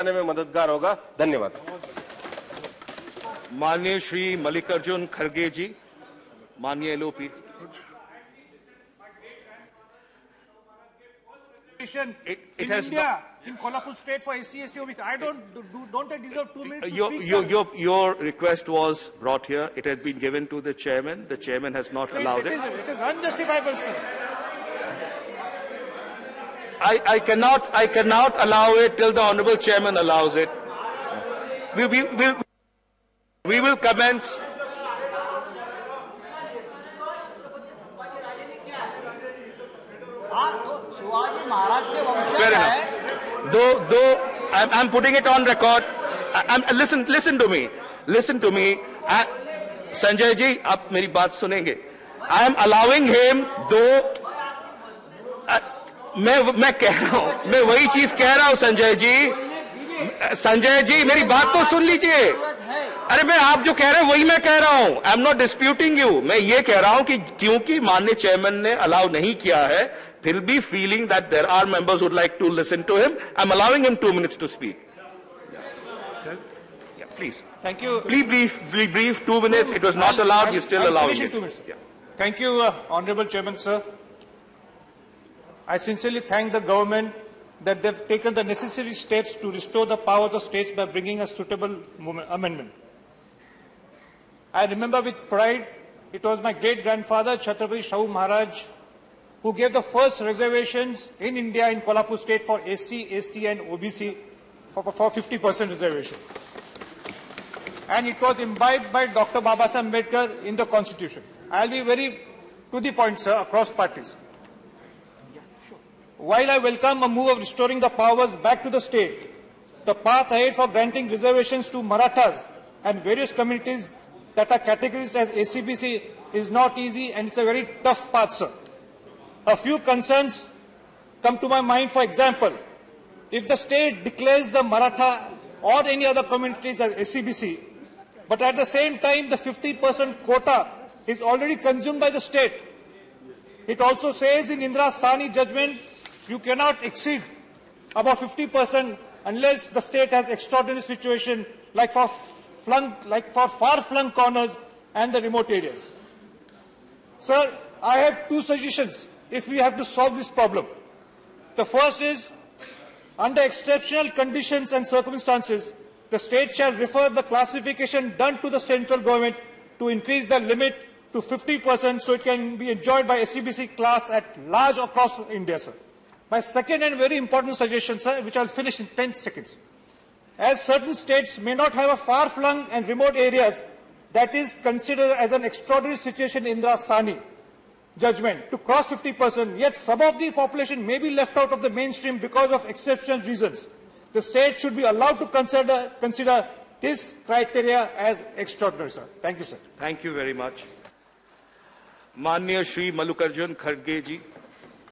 आने में मददगार होगा। धन्यवाद। माननीय श्री मल्लिकार्जुन खड़गे जी, माननीय LOP. It has India, in Kolhapur state for SC, ST, OBC. Don't I deserve 2 minutes to speak, sir? Your request was brought here. It has been given to the chairman. The chairman has not allowed it. It is unjustifiable, sir. I cannot allow it till the honorable chairman allows it. We will commence. Fair enough. Though I'm putting it on record. Listen to me. Sanjay ji, आप मेरी बात सुनेंगे. I am allowing him, though मैं कह रहा हूं, मैं वही चीज कह रहा हूं संजय जी मेरी बात तो सुन लीजिए. अरे मैं आप जो कह रहे हैं वही मैं कह रहा हूं. I am not disputing you. मैं ये कह रहा हूं कि क्योंकि माननीय चेयरमैन ने अलाउ नहीं किया है, फिर भी feeling that there are members would like to listen to him, I am allowing him 2 minutes to speak. Please. Thank you. Please brief 2 minutes. It was not allowed. You still allowing it. 2 minutes. Thank you, Honorable Chairman, sir. I sincerely thank the government that they've taken the necessary steps to restore the power of the states by bringing a suitable amendment. I remember with pride, it was my great-grandfather, Chhatrapati Shahu Maharaj, who gave the first reservations in India in Kolhapur state for SC, ST and OBC for 50% reservation. And it was imbibed by Dr. Babasaheb Ambedkar in the Constitution. I'll be very to the point, sir, across parties. While I welcome a move of restoring the powers back to the state, the path ahead for granting reservations to Marathas and various communities that are categorized as SCBC is not easy, and it's a very tough path, sir. A few concerns come to my mind. For example, if the state declares the Maratha or any other communities as SCBC, but at the same time the 50% quota is already consumed by the state. It also says in Indira Sani judgment, you cannot exceed about 50% unless the state has extraordinary situation like for far-flung corners and the remote areas. Sir, I have 2 suggestions if we have to solve this problem. The first is, under exceptional conditions and circumstances, the state shall refer the classification done to the central government to increase the limit to 50% so it can be enjoyed by SCBC class at large across India, sir. My second and very important suggestion, sir, which I'll finish in 10 seconds. As certain states may not have a far-flung and remote areas, that is considered as an extraordinary situation in Indira Sani judgment to cross 50%, yet some of the population may be left out of the mainstream because of exceptional reasons. The state should be allowed to consider this criteria as extraordinary, sir. Thank you, sir. Thank you very much. माननीय श्री मल्लिकार्जुन खड़गे जी.